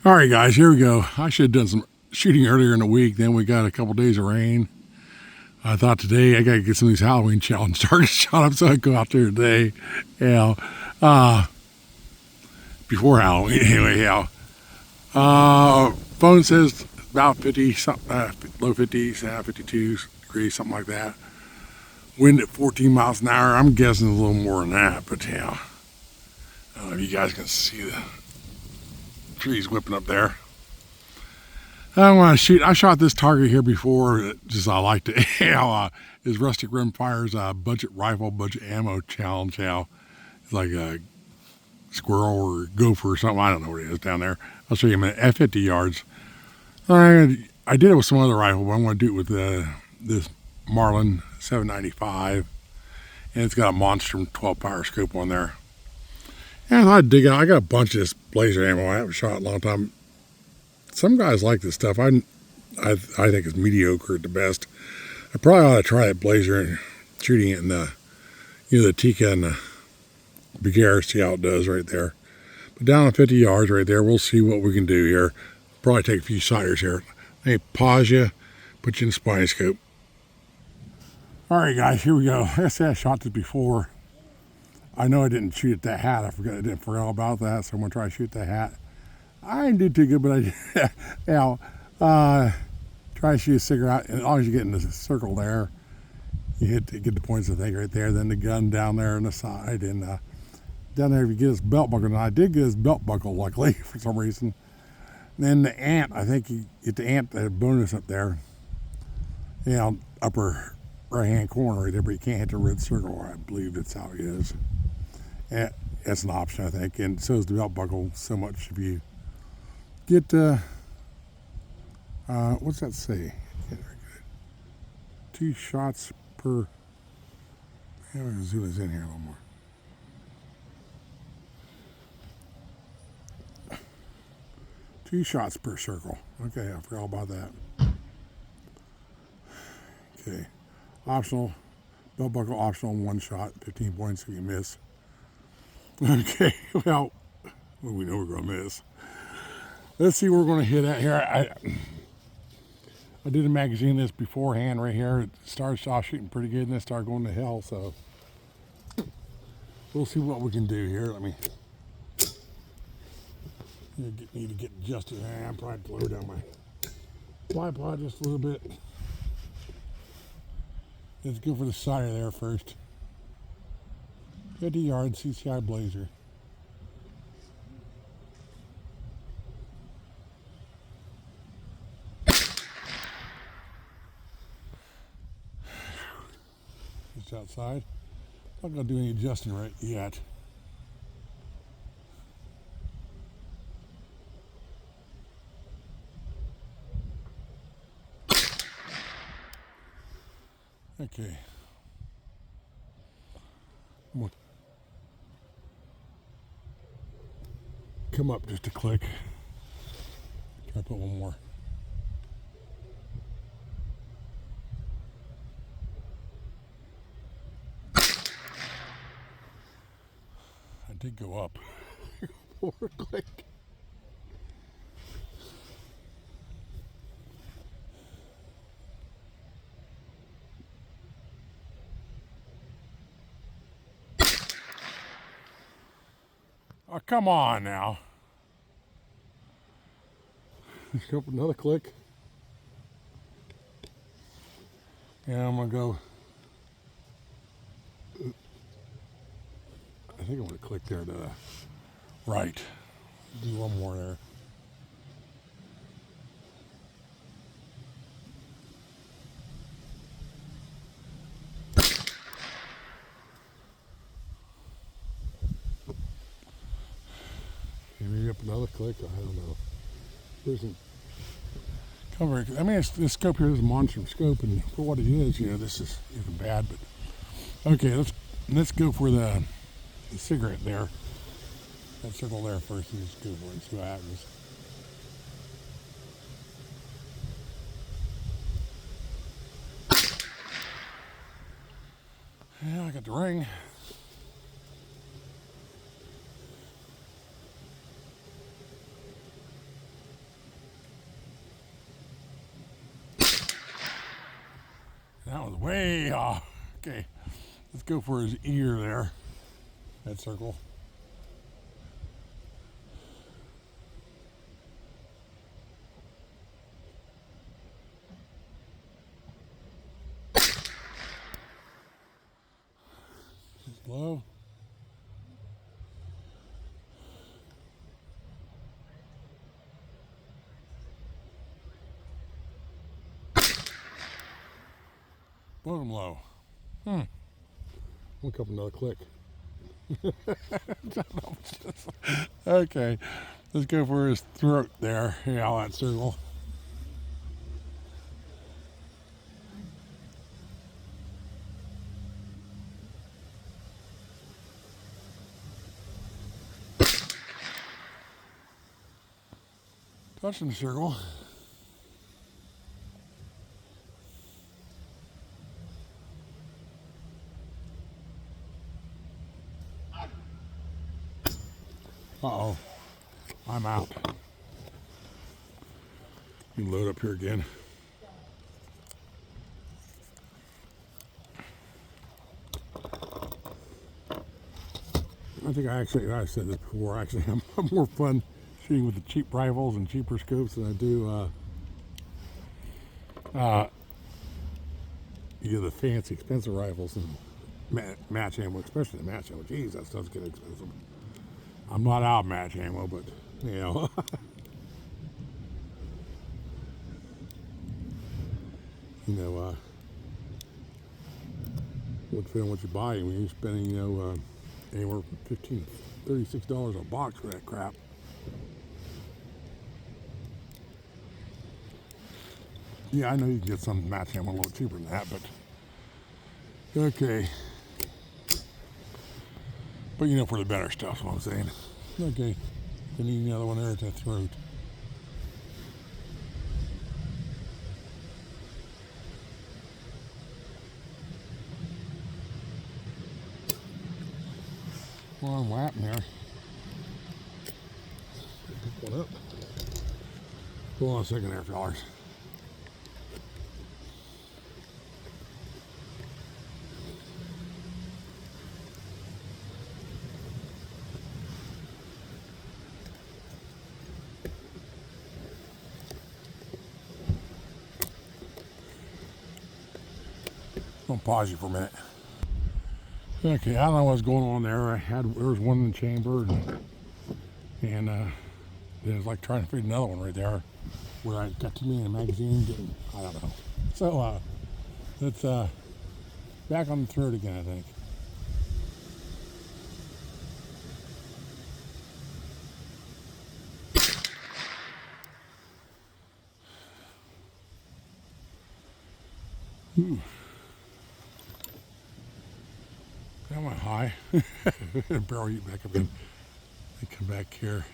All right, guys, here we go. I should have done some shooting earlier in the week. Then we got a couple days of rain. I thought today I got to get some of these Halloween challenge targets shot up, so I go out there today. Before Halloween, anyway. Phone says about 50, low 50s, 52 degrees, something like that. Wind at 14 miles an hour. I'm guessing a little more than that, but I don't know if you guys can see the trees whipping up there. I want to shoot. I shot this target here before. Just I liked it. Is Rustic Rimfire's budget rifle, budget ammo challenge. It's like a squirrel or gopher or something. I don't know what it is down there. I'll show you at 50 yards. I did it with some other rifle, but I'm going to do it with this Marlin 795, and it's got a monster 12 power scope on there. And I thought I'd dig out. I got a bunch of this blazer ammo. I haven't shot in a long time. Some guys like this stuff. I think it's mediocre at the best. I probably ought to try that blazer and shooting it in the Tika and the Big Air, see how it does right there. But down at 50 yards right there, we'll see what we can do here. Probably take a few sighters here. Let me pause you, put you in the spine scope. All right, guys, here we go. Like I said, I shot this before. I know I didn't shoot at that hat. I didn't forget all about that, so I'm gonna try to shoot that hat. I didn't do too good, but try to shoot a cigarette. As long as you get in the circle there, you get the points of the thing right there. Then the gun down there on the side, and down there if you get his belt buckle. And I did get his belt buckle, luckily for some reason. And then the ant, I think you get the ant bonus up there. Upper right-hand corner right there, but you can't hit the red circle. I believe that's how it is. And that's an option, I think, and so is the belt buckle. So much if you get what's that say? 2 shots per. Let me zoom this in here a little more. Two shots per circle. Okay, I forgot about that. Okay, optional belt buckle optional 1 shot, 15 points if you miss. Okay, well, we know we're gonna miss. Let's see what we're gonna hit at here. I did a magazine this beforehand right here. It started off shooting pretty good and then started going to hell, so we'll see what we can do here. Let me need to get adjusted. I'm probably blow down my tripod just a little bit. Let's go for the side of there first. 50 yards, CCI blazer. Just outside. Not gonna do any adjusting right yet. Okay. Come up just a click. Try to put one more. I did go up. 4 click. Oh, come on now. Let's go up another click. And I'm gonna go. I think I'm gonna click there to the right. Do one more there. Maybe up another click. I don't know. There's a cover. I mean, this scope here is a monster scope, and for what it is, this is even bad. But okay, let's go for the cigarette there. That circle there first, and just go for it and see what happens. Yeah, I got the ring. That was way off. Okay, let's go for his ear there. That circle. Low. Bottom low. Look up another click. Okay, let's go for his throat there. Yeah, that circle. Touching the circle. Uh-oh, I'm out. You load up here again. I think I said this before, actually, I'm more fun shooting with the cheap rifles and cheaper scopes than I do the fancy, expensive rifles and match ammo, especially the match ammo. Jeez, that stuff's getting expensive. I'm not out of match ammo, but, you know. You know, what depending on what you buy when you're spending, you know, anywhere from $15, $36 a box for that crap. Yeah, I know you can get some match ammo a little cheaper than that, but okay. But you know, for the better stuff, is what I'm saying. Okay, you need another one there at the throat. Well, I'm whapping here. Pick one up. Hold on a second there, fellas. I'm gonna pause you for a minute. Okay, I don't know what's going on there. There was one in the chamber, and it was like trying to feed another one right there, where I got too many in the magazine. I don't know. So it's back on the throat again, I think. Ooh. That went high. Barrel you back up in. I come back here.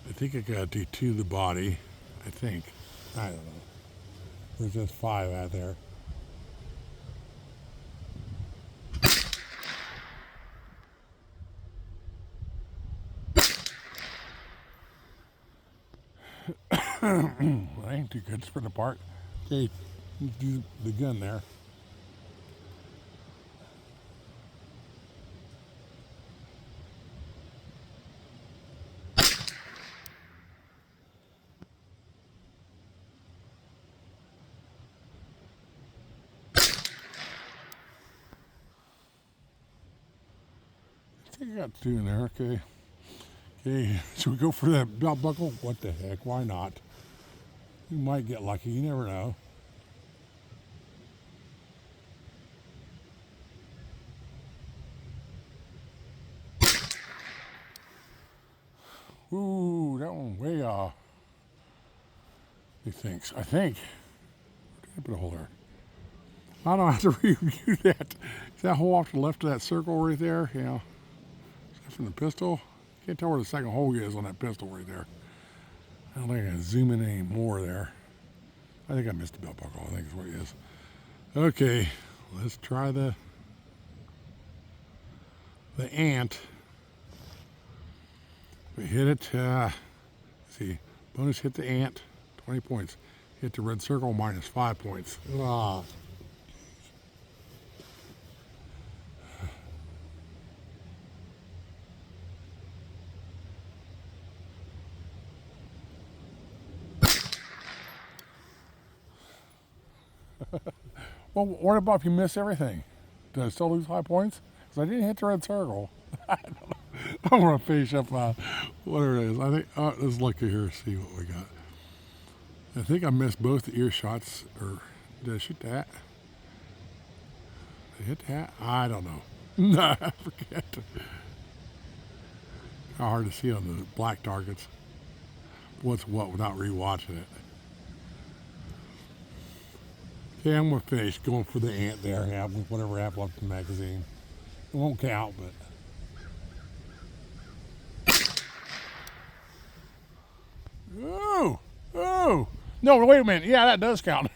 I think I got to do two the body. I think. I don't know. There's just 5 out there. Well, that ain't too good. Spread apart. Okay, do the gun there. I think I got 2 in there. Okay. Okay, should we go for that belt buckle? What the heck? Why not? You might get lucky. You never know. Ooh, that one way off. He thinks. I think. Can I put a hole there? I don't have to review that. Is that hole off to the left of that circle right there? Yeah. Is that from the pistol? Can't tell where the second hole is on that pistol right there. I don't think I can zoom in any more there. I think I missed the belt buckle. I think is what it is. Okay, let's try the ant. We hit it. Let's see, bonus hit the ant, 20 points. Hit the red circle, minus 5 points. Ah. Well, what about if you miss everything? Do I still lose 5 points? Because I didn't hit the red circle. I don't know. I'm going to finish up whatever it is. I think, let's look here and see what we got. I think I missed both the ear shots, or did I shoot that? Did I hit that? I don't know. No, I forget. How hard to see on the black targets. What's what without rewatching it. Okay, I'm going to finish going for the ant there, whatever happened left in the magazine. It won't count, but. Oh! Oh! No, wait a minute. Yeah, that does count.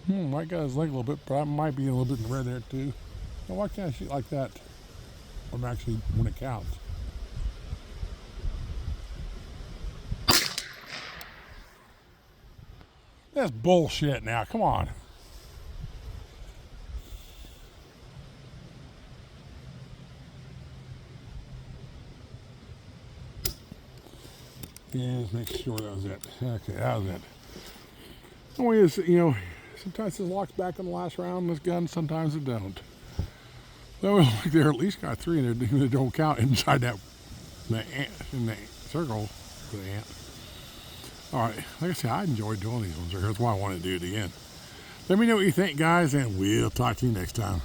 Might got his leg a little bit, but I might be a little bit in the red there too. Now, why can't I shoot like that when it counts? That's bullshit now. Come on. Yeah, let's make sure that was it. Okay, that was it. The way is, sometimes it locks back in the last round, this gun, sometimes it don't. Though it looks like there at least got 3 in there that don't count inside in the circle for the ant. Alright, like I said, I enjoyed doing these ones. That's why I want to do it again. Let me know what you think, guys, and we'll talk to you next time.